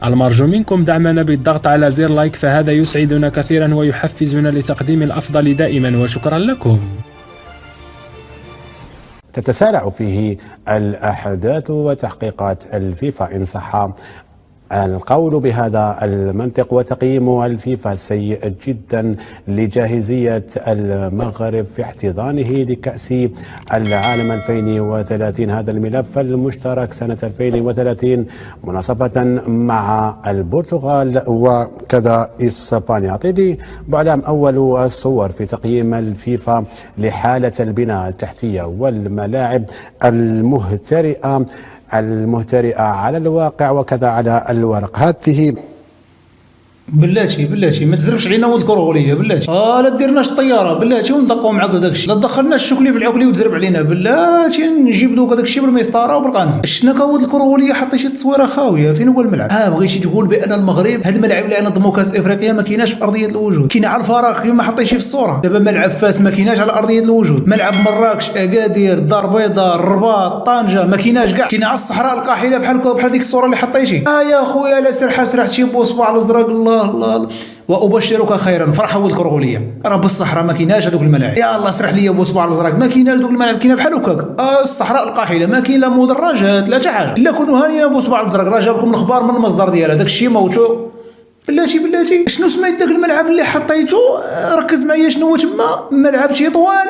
المرجو منكم دعمنا بالضغط على زر لايك، فهذا يسعدنا كثيرا ويحفزنا لتقديم الأفضل دائما، وشكرا لكم. تتسارع فيه الأحداث وتحقيقات الفيفا إن صح القول بهذا المنطق، وتقييم الفيفا سيء جدا لجاهزية المغرب في احتضانه لكأس العالم 2030. هذا الملف المشترك سنة 2030 مناصفة مع البرتغال وكذا إسبانيا. أعطيني بعلام أول الصور في تقييم الفيفا لحالة البناء التحتية والملاعب المهترئة على الواقع وكذا على الورق. هذه بلاتي ما تزربش علينا ولد كروغوليه بلاتي. لا ديرناش الطياره بلاتي وندقوا معاك داكشي، لا دخلناش الشكلي في العقلي وتزرب علينا بلاتي. نجيب دوك داكشي بالمسطره وبالقانون. شنا كولد الكروغوليه حطي شي تصويره خاويه. فين هو الملعب؟ بغيتي تقول بان المغرب هاد الملاعب اللي نظموا كاس افريقيا ما كايناش في ارضيه الوجود، كاينه على الفراغ كيما حطيتي في الصوره. دابا ملعب فاس ما كايناش على ارضيه الوجود، ملعب مراكش، اكادير، الدار البيضاء، الرباط، طنجه ما كايناش كاع، كاينه على الصحراء القاحله بحال ديك الصوره اللي حطيتي. يا خويا لا سرحتي بوصبع الازرق. الله وابشرك خيرا فرحه ولد الكرغوليه. راه بالصحراء ما كايناش هذوك الملاعب. يا الله سرح لي بوصبع الازرق ما كايناش دوك الملاعب، كاينه بحال هكاك. الصحراء القاحله ما كاين لا مدرجات لا حتى حاجه. الا كونوا هانيين بوصبع الازرق راه جاب لكم الاخبار من المصدر ديالها. داك الشيء موتو بلاتي. شنو سميت داك الملعب اللي حطيتو؟ ركز معايا شنو هو تما. ملعب تطوان.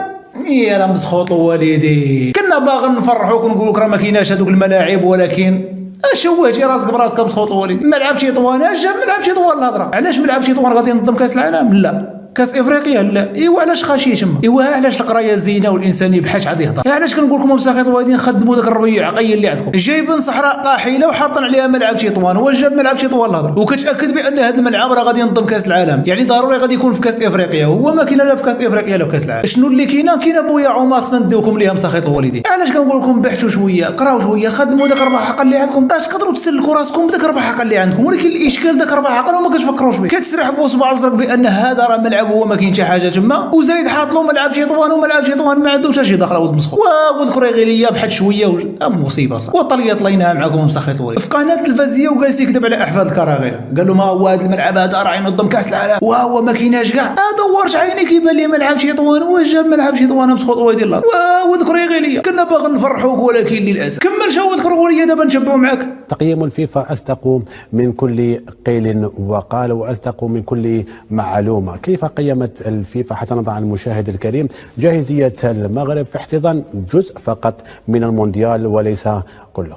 يا راه مسخوط والدي. كنا باغي نفرحوك ونقول لك راه ما كايناش هذوك الملاعب، ولكن شوهتي راسك براسك مسخوط الوالد. ملعب تطوان جاب ملعب تطوان الهضره. علاش ملعب تطوان غادي ينظم كاس العالم؟ لا. كاس افريقيا لا. ايوا علاش خاشي تما؟ ايوا علاش القرايه زينه والانسان يبحث عاد يهضر؟ علاش كنقول لكم مساخيط الوالدين خدموا داك الربيع عقيل اللي عندكم جايبين صحراء قاحله وحاطين عليها ملعب تطوان. واش جاب ملعب تطوان الهضره؟ وكتاكد بان هذا الملعب راه غادي ينظم كاس العالم، يعني ضروري غادي يكون في كاس افريقيا. هو ما كاين لا في كاس افريقيا لا في كاس العالم. شنو اللي كاين بويا عمر خصنا نديوكم ليها مساخيط الوالدين. علاش كنقول لكم بحثوا شويه، قراو شويه، خدموا داك 4 حق اللي عندكم باش تقدروا تسلكوا راسكم بداك 4 حق اللي عندكم. ولكن الاشكال داك 4 حق وما كتفكروش به. كتسرح بوصبع الزرق بان هذا راه ملعب هو ما كاين حتى حاجه تما، وزايد حاط له ملعب تطوان وملعب تطوان ما عندوش شي دخل ولد مسخوط. ولد كريغيليه بحث شويه مصيبه صح. وطليناها معاكم مساخيط الوالد في قناه التلفزيون وجالس يكذب على احفاد الكراغيله. قال لهم هو هذا الملعب هذا راه ينظم كاس العالم وهو ما كايناش كاع. دورت عيني كيبان لي ملعب تطوان. واش جاب ملعب تطوان مسخوط الوالد الله. ولد كريغيليه كنا باغي نفرحوك ولكن للاسف. كمل شو ولد كريغيليه دابا نتبعوا معاك. تقييم الفيفا أصدق من كل قيل وقال وأصدق من كل معلومة. كيف قيمت الفيفا حتى نضع المشاهد الكريم جاهزية المغرب في احتضان جزء فقط من المونديال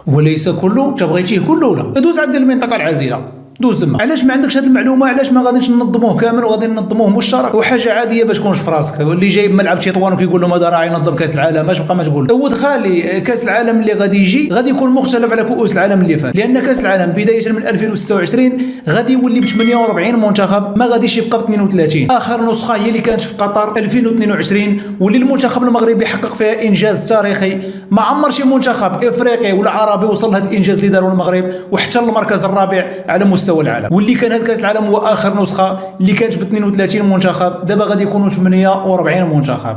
وليس كله؟ تبغيتيه كله ولا دوز عند المنطقة العازلة دوز تما. علاش ما عندكش هذه المعلومه؟ علاش ما غاديش ننظموه كامل وغادي ننظموه مشترك وحاجه عاديه باش تكونش في راسك؟ اللي جايب ملعب تطوان وكيقول لهم هذا راه ينظم كاس العالم اش بقى ما تقول؟ ودخالي كاس العالم اللي غادي يجي غادي يكون مختلف على كؤوس العالم اللي فات، لان كاس العالم بدايه من 2026 غادي يولي ب 48 منتخب، ما غاديش يبقى ب 32. اخر نسخه هي اللي كانت في قطر 2022 واللي المنتخب المغربي حقق فيها انجاز تاريخي. ما عمر شي منتخب افريقي ولا عربي وصل لهذا الانجاز اللي داروا المغرب واحتل المركز الرابع على مستوى العالم. واللي كان هذا كاس العالم هو اخر نسخه اللي كانت ب 32 منتخب، دابا غادي يكونوا 48 منتخب.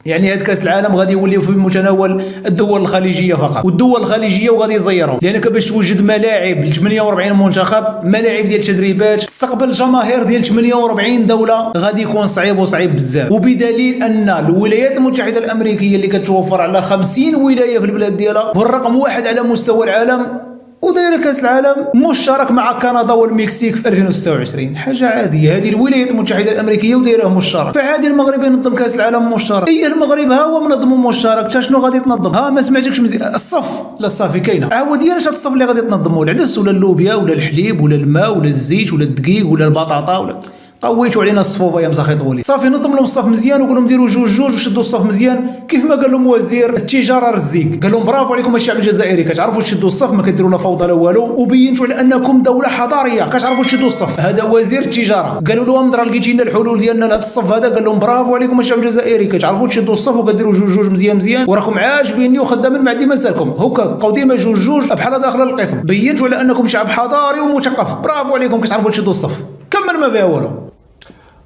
يعني هذا كاس العالم غادي يوليو في متناول الدول الخليجيه فقط، والدول الخليجيه وغادي يزيروا لانك باش توجد ملاعب ل 48 منتخب، ملاعب ديال التدريبات تستقبل جماهير ديال 48 دوله، غادي يكون صعيب بزاف. وبدليل ان الولايات المتحده الامريكيه اللي كتوفر على 50 ولايه في البلاد ديالها والرقم 1 على مستوى العالم، ودايره كاس العالم مشترك مع كندا والمكسيك في 2026. حاجه عاديه، هذه الولايات المتحده الامريكيه ودايره مشترك. فعادي المغرب ينظم كاس العالم مشترك. هي المغرب ها هو منظم مشترك، حتى شنو غادي تنظم؟ ما سمعتكش مزيان. الصف لا الصافي كاينه عاود ديال هذا الصف اللي غادي تنظموا، العدس ولا اللوبيا ولا الحليب ولا الماء ولا الزيت ولا الدقيق ولا البطاطا ولا قويتوا علينا الصفوفه يا مساخيط الوليد. صافي نظم لهم الصف مزيان وقول لهم ديروا جوج وشدوا الصف مزيان كيف ما قال لهم وزير التجاره رزيق. قال لهم برافو عليكم الشعب الجزائري، كتعرفوا تشدوا الصف، ما كديروا لا فوضى لا والو، وبينتوا على انكم دوله حضاريه كتعرفوا تشدوا الصف. هذا وزير التجاره. قالوا له امضر لقيتي لنا الحلول ديالنا لهذا الصف هذا. قال لهم برافو عليكم الشعب الجزائري، كتعرفوا تشدوا الصف وكديروا جوج مزيان وراكم عاجبيني وخدامين مع ديما سالكم هكا بقاو ديما جوج بحال داخله القسم. بينتوا على انكم شعب حضاري ومثقف. برافو عليكم كتعرفوا تشدوا الصف. كمل ما فيها والو.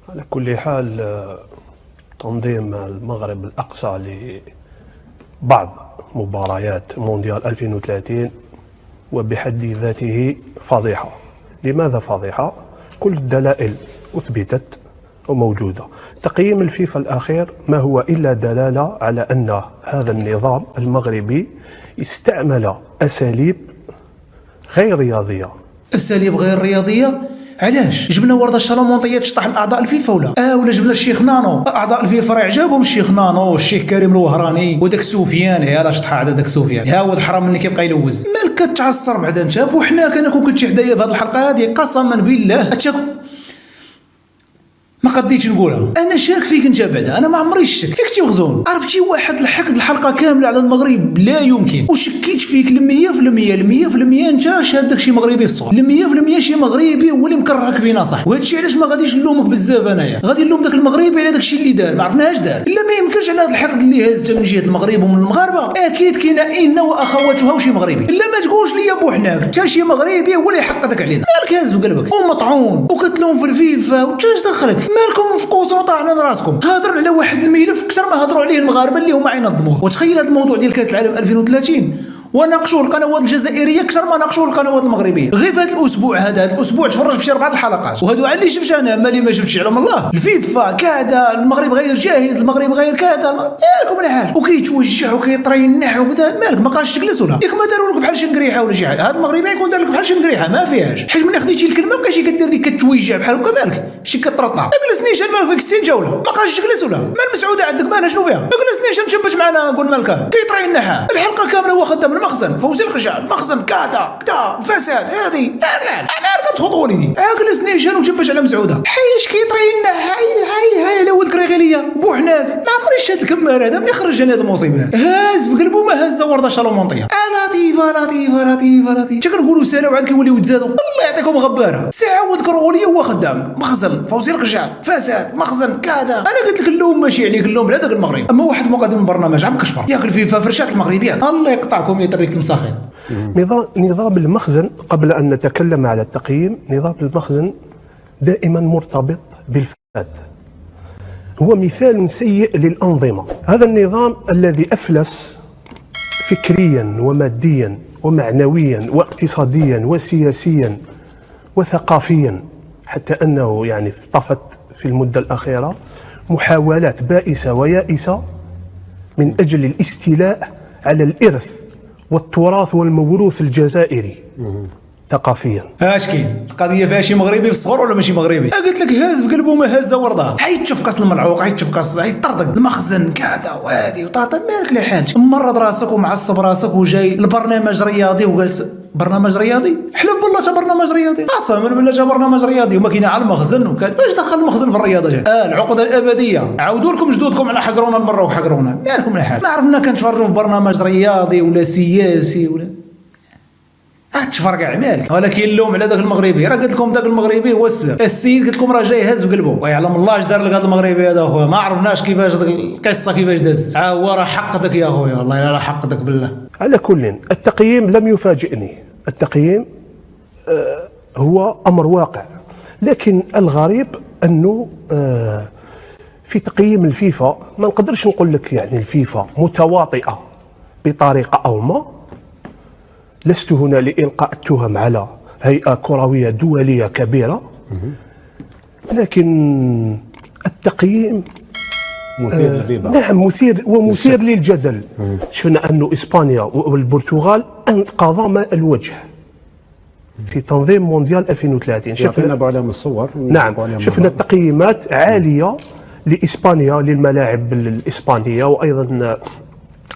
على كل حال تنظيم المغرب الأقصى لبعض مباريات مونديال 2030 وبحد ذاته فضيحة. لماذا فاضحة؟ كل الدلائل أثبتت وموجودة. تقييم الفيفا الأخير ما هو إلا دلالة على أن هذا النظام المغربي استعمل أساليب غير رياضية. اساليب غير رياضيه؟ علاش؟ جبنا ورده الشالمونطيه تشطح الاعضاء الفيفا ولا جبنا الشيخ نانو؟ اعضاء الفيفا راه عجبهم الشيخ نانو والشيخ كريم الوهراني وداك سفيان، يا شطح على داك سفيان، يا ولد الحرام اللي كيبقى يلوز. مالك كتعصر بعدا انت بوحناك؟ انا كون كنت شي حدايا بهذه الحلقه هذه قسما بالله ما قديتش نقولها. انا شاك فيك انت بعدا، انا ما عمري شك فيك تيغزون. عرفتي واحد لحقت الحلقه كامله على المغرب لا يمكن، وشكيت فيك 100% انت شاد داكشي مغربي الصغر، 100% شي مغربي هو اللي مكرهك فينا صح. وهادشي علاش ما غاديش نلومك بزاف انايا، غادي نلوم داك المغربي على داكشي اللي دار، ما عرفناهاش دار. الا ما يمكنش على هذا الحقد اللي هازت من جهه المغرب ومن المغاربه، اكيد كاينه ان واخواتها وشي مغربي. الا ما تقولش ليا بوحناك حتى شي مغربي هو اللي يحقدك علينا، مالك هاز في قلبك ومطعون وكتلوم في الفيفا وتاش دخلك؟ مالكم مفقوسين وطاحنا راسكم؟ هضرنا على واحد الملف اكثر ما هضروا عليه المغاربه اللي هما ينظموه. وتخيل هذا الموضوع ديال كاس العالم 2030 وناقشوه القنوات الجزائريه اكثر ما ناقشوه القنوات المغربيه. غير في هذا الاسبوع هذا الاسبوع تفرج في شي 4 الحلقات، وهادو على اللي شفت انا، مالي ما شفتش علم الله. الفيفا كذا، المغرب غير جاهز، المغرب غير كذا، مالكم الحال؟ وكيتوجع وكيطرينح وكذا، مالك ما قاش تجلس ولا ياك ما داروا لك بحال شنقريحه ولا شي حاجه؟ هذا المغربي يكون دار لك بحال شنقريحه ما فيهاش، حيت ملي خديتي الكلمه بقيتي كدير ديك كتوجع بحال هكا، مالك شي كترطع. اجلس نيشان مالك فيك 60 جوله ما قاش تجلس ولا؟ مال مسعوده عندك مالها شنو فيها؟ اجلس نيشان تشبت معنا قول مالك كيطرينح الحلقه كامله هو خدام المخزن فوزي المخزن كذا فساد هذه مالك تخطوا وليدي. اجلس نيشان وتبش على مسعوده حيش كيطرينا هاي على ولد كريغيليه بوحناك. ما عمري شاد الكمار هذا منين خرج انا هذه المصيبه، هاز في قلبه ما هز ورده شالمونطيه. لطيفه تا كنقولوا سالا وعاد كيوليو يتزادوا. الله يعطيكم غباره ساعه ولد كرغوليه هو خدام مخزن فوزي القجال فساد مخزن كذا. انا قلت لك اللوم ماشي عليك، اللوم على داك المغرب. اما واحد مقدم البرنامج عم كشبر ياكل فيفا فرشات المغربيات. الله يقطعكم يا تريك المساخين. نظام المخزن، قبل أن نتكلم على التقييم، نظام المخزن دائما مرتبط بالفساد، هو مثال سيء للأنظمة. هذا النظام الذي أفلس فكريا وماديا ومعنويا واقتصاديا وسياسيا وثقافيا، حتى أنه يعني اطفت في المدة الأخيرة محاولات بائسة ويائسة من أجل الاستيلاء على الإرث والتراث والموروث الجزائري ثقافيا. اش كاين القضيه فيها شي مغربي في الصغر ولا ماشي مغربي؟ قلت لك هاز في قلبه ما هز ورده، حيت تشفقص الملعوق، حيت تشفقص يطردق المخزن كذا وهادي وطاطا. مالك لحالك مرض راسك ومعصب راسك وجاي البرنامج رياضي وجالس برنامج رياضي. حلف بالله تا برنامج رياضي، قسما بالله تا برنامج رياضي وما كاين على المخزن وكذا. واش دخل المخزن في الرياضه جات؟ العقده الابديه عاودوا لكم جدودكم على حقرونا المره وحقرونا. مالكم الحال؟ ما عرفنا كنتفرجوا في برنامج رياضي ولا سياسي ولا تفرقع مالك. ولكن اللوم على داك المغربي، راه قلت لكم داك المغربي هو السبب. السيد قلت لكم راه جاي هاز في قلبه ويعلم الله اش دار لك هذا المغربي هذا اخويا. ما عرفناش كيفاش القصه كيفاش داز. هو راه حقدك يا اخويا، والله لا حقدك بالله. على كل التقييم لم يفاجئني، التقييم هو امر واقع، لكن الغريب انه في تقييم الفيفا ما نقدرش نقول لك يعني الفيفا متواطئه بطريقه او ما. لست هنا لإلقاء التهم على هيئة كروية دولية كبيرة، لكن التقييم مثير للريبة. نعم مثير للجدل. شفنا أن إسبانيا والبرتغال أنقذا الوجه في تنظيم مونديال 2030. شفنا بعلام الصور. نعم شفنا تقييمات عالية لإسبانيا للملاعب الإسبانية وأيضا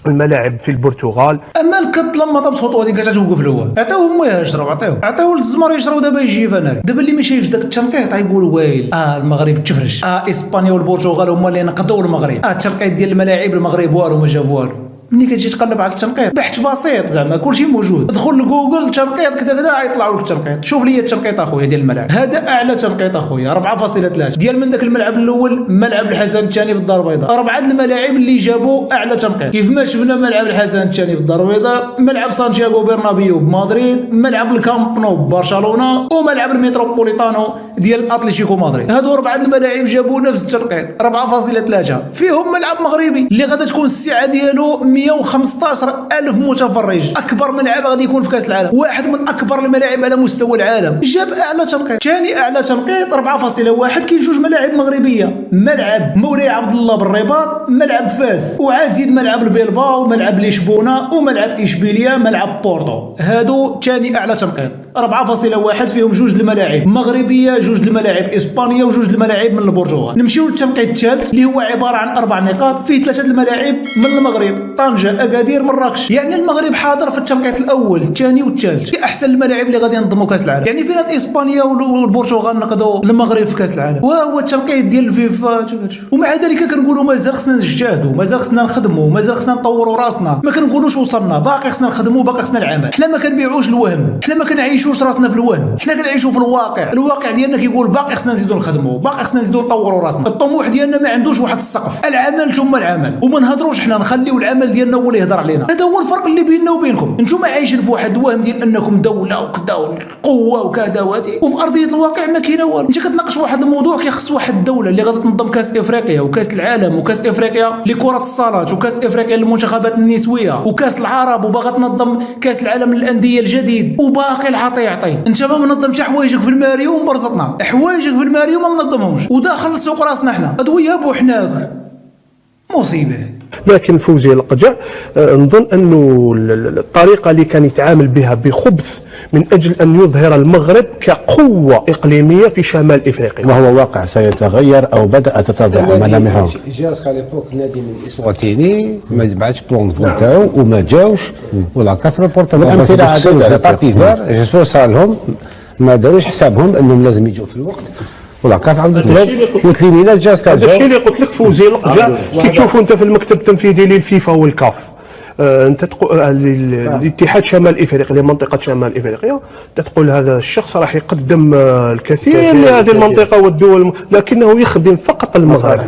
الملاعب في البرتغال. اما الكت لما تبسطوا هذيك كتوقف له عطاوهم ما يشرب، عطاوه الزمر يشرب دابا يجي فناري. دابا اللي ما شايفش داك التنقيط يقول ويل المغرب تفرش، اسبانيا والبرتغال هما اللي نقضوا المغرب، التنقيط ديال الملاعب المغرب والو ما جاب والو. ملي كتجي تقلب على التنقيط بحث بسيط زعما كلشي موجود، ادخل لجوجل تنقيط كذا كذا يطلعوا لك التنقيط. شوف لي التنقيط اخويا ديال الملاعب، هذا اعلى تنقيط اخويا 4.3 ديال من ذاك الملعب الاول ملعب الحسن الثاني بالدار البيضاء. 4 الملاعب اللي جابوا اعلى تنقيط كيف ما شفنا ملعب الحسن الثاني بالدار البيضاء، ملعب سانتياغو برنابيو بمدريد، ملعب الكامب نو ببرشلونه، وملعب الميتروبوليتانو ديال اتلتيكو مدريد. هادو 4 الملاعب جابوا نفس التنقيط 4.3 فيهم ملعب مغربي اللي غادا تكون السعه ديالو 115,000 متفرج، اكبر ملعب غادي يكون في كاس العالم، واحد من اكبر الملاعب على مستوى العالم، جاب اعلى تنقيط. ثاني اعلى تنقيط 4.1 كاين جوج ملاعب مغربيه، ملعب مولاي عبد الله بالرباط، ملعب فاس، وعاد زيد ملعب البيلباو، ملعب لشبونه، وملعب اشبيليه، ملعب بورتو. هادو ثاني اعلى تنقيط 4.1 فيهم جوج الملاعب مغربيه، جوج الملاعب اسبانيه، وجوج الملاعب من البرتغال. نمشيو للتنقيط الثالث اللي هو عباره عن 4 نقاط، فيه 3 الملاعب من المغرب، طنجه، اكادير، مراكش. يعني المغرب حاضر في التنقيط الاول الثاني والثالث، في احسن الملاعب اللي غادي ينظموا كاس العالم. يعني فين اسبانيا والبرتغال نقدوا المغرب في كاس العالم، وهو التنقيط ديال الفيفا. ومع ذلك كنقولوا مازال خصنا نجتهدوا، مازال خصنا نخدموا، مازال خصنا نطوروا راسنا، ما كنقولوش وصلنا، باقي خصنا نخدموا، باقي خصنا العمل. حنا ما كنبيعوش الوهم، حنا ما كنعيشوش راسنا في الوهم، حنا كنعيشوا في الواقع. الواقع ديالنا كيقول باقي خصنا نزيدوا نخدموا، باقي خصنا نزيدوا نطوروا راسنا. الطموح ديالنا ما عندوش واحد السقف، العمل ثم العمل، وما نهضروش حنا، نخليو العمل ديالنا هو اللي يهضر علينا. هذا هو الفرق اللي بيننا وبينكم. نتوما عايشين في واحد الوهم ديال انكم دوله وكذا والقوه وكذا وهادي، وفي ارضيه الواقع ما كاينه والو. انت كتناقش واحد الموضوع كيخص واحد الدوله اللي غادي تنظم كاس افريقيا وكاس العالم وكاس افريقيا لكره الصالات وكاس افريقيا للمنتخبات النسويه وكاس العرب، وباغا تنظم كاس العالم للانديه الجديد، وباقي العطي يعطي. انت ما منظم حتى حوايجك في الماريو ومبرزطنا، حوايجك في الماريو ما منظمهمش، وداخل سوق راسنا حنا ادويه بوحناك، مصيبه. لكن فوزي القجع نظن أنه الطريقة اللي كان يتعامل بها بخبث من أجل أن يظهر المغرب كقوة إقليمية في شمال إفريقيا، وهو واقع سيتغير أو بدأت تتضح ملامحه. جا سكاليبوك نادي من اسواتيني ما بعدش بلون فو تاعو وما جاوش، ولا كفر البورتال والأمثلة عديدة. جيسبور صار لهم ما داروش حسابهم انهم لازم يجوا في الوقت، ولا كاف عاود وتليمينات جا سكاليبوك. هذا الشيء اللي قلت لك فوزي القجع كي تشوفوا أنت في المكتب التنفيذي للفيفا والكاف، انت تقول الاتحاد شمال افريقيا لمنطقه شمال افريقيا، تقول هذا الشخص راح يقدم الكثير لهذه المنطقه والدول، لكنه يخدم فقط المغرب.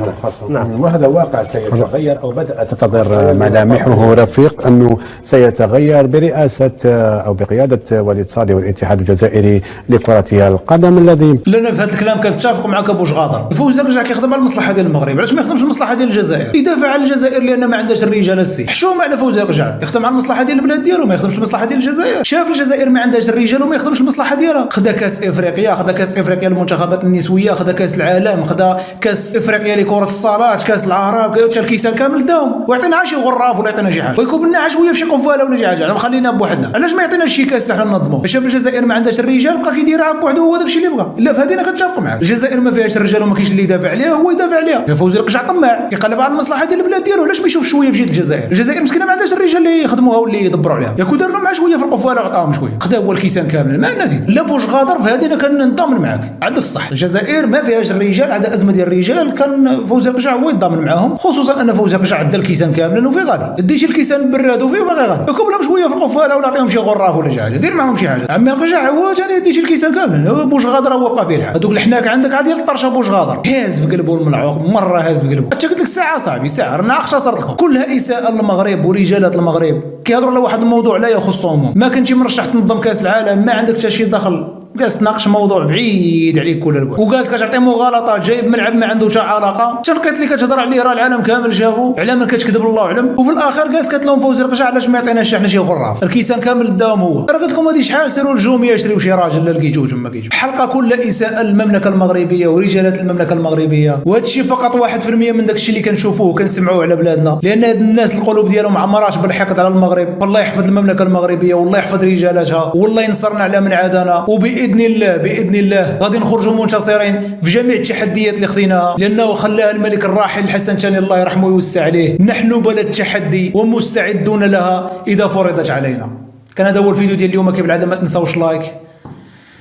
نعم، وهذا واقع سيتغير او بدات تظهر ملامحه رفيق، انه سيتغير برئاسه او بقياده وليد صادي والاتحاد الجزائري لكره القدم الذي. لنا في هذا الكلام كنتفق معك ابو جغاضر. الفوز رجع كيخدم على المصلحه ديال المغرب، علاش ما يخدمش المصلحه ديال الجزائر؟ يدافع على الجزائر لان ما عندهاش الرجال السي. حشومه على فوز رجع يخدم على المصلحه ديال البلاد ديالو، ما يخدمش المصلحه ديال الجزائر. شاف الجزائر ما عندهاش الرجال وما يخدمش المصلحه ديالها. خدا كاس افريقيا، خدا كاس افريقيا للمنتخبات النسويه، خدا كاس العالم، خدا كاس افريقيا لكره الصالات، كاس العرب، حتى الكيسان كامل داهم، ويعطينا شي غراف ولا يعطينا شي حاجه، ويكون لنا شويه في شي قفاله ولا شي حاجه، مخلينا بوحدنا. علاش ما يعطيناش شي كاس حنا ننظموه؟ شاف الجزائر ما عندهاش الرجال بقى كيديرها بوحده، هو داكشي اللي بغا. لا في هذه انا كنتفق معاك، الجزائر ما فيهاش الرجال وما كاينش اللي يدافع عليها، هو يدافع عليها. يا فوزي رجع طماع كيقلب على المصلحه ديال البلاد ديالو، علاش ما يشوف شويه في جهه الجزائر؟ الجزائر مسكينه ما عندهاش الرجال اللي يخدموها واللي يدبروا عليها، ياك دار لهم مع شويه في القفاله وعطاهم شويه، خدا هو الكيسان كامل ما نزيد. لا بوش غادر في هذه انا كنضامن معاك، عندك الصح، الجزائر ما فيهاش الرجال، عندها ازمه ديال الرجال، كان فوزي رجع هو يتضامن معاهم، خصوصا ان فوزي رجع عدى الكيسان كاملا وفي غادي، ديش الكيسان براد وفيه باغي غادي، يكب لهم شويه في القفاله ولا عطيهم شي غراف ولا شي حاجه، دير معاهم شي حاجه. عمي رجع هو ثاني ديش الكيسان كاملا، بوش غادر هو بقى فيه الحال. هذوك الحناك عندك عاد ديال الطرشه بوش غادر هاز في قلبه الملعوق، مره هاز في قلبه. حتى قلت لك ساعه صاحبي ساعه، رانا اختصرت لكم كلها اساءه للمغرب ورجالات المغرب، كيهضروا على واحد الموضوع لا يخصهم. ما كنتي مرشح تنظم كاس العالم، ما عندك حتى شي دخل، جالس تناقش موضوع بعيد عليك كل البعد، وجالس كتعطي مغالطات، جايب ملعب ما عنده حتى علاقه، تنقيت اللي كتهضر عليه راه العالم كامل شافو، على من كتكذب الله اعلم، وفي الاخر جالس كتلوم فوزي رقجع علاش ما يعطيناش حنا شي غراف، الكيسان كامل داهم هو. راه قلت لكم هذه شحال سيروا الجوميه يشريو شي راجل لا لقيتوه تما كيجيو. حلقه كلها اساءه للمملكه المغربيه ورجالات المملكه المغربيه، وهذا الشيء فقط 1% من داك الشيء اللي كنشوفوه وكنسمعوه على بلادنا، لان هاد الناس القلوب ديالهم عمرات بالحقد على المغرب. والله يحفظ المملكه المغربيه والله يحفظ رجالاتها والله ينصرنا على من عادانا، وباذن الله باذن الله غادي نخرجوا منتصرين في جميع التحديات اللي خذيناها، لانه خلاها الملك الراحل الحسن الثاني الله يرحمه ويوسع عليه. نحن بلد التحدي ومستعدون لها اذا فرضت علينا. كان هذا هو الفيديو ديال اليوم، كيف العاده ما تنساوش لايك،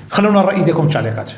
خلونا الراي ديالكم في التعليقات.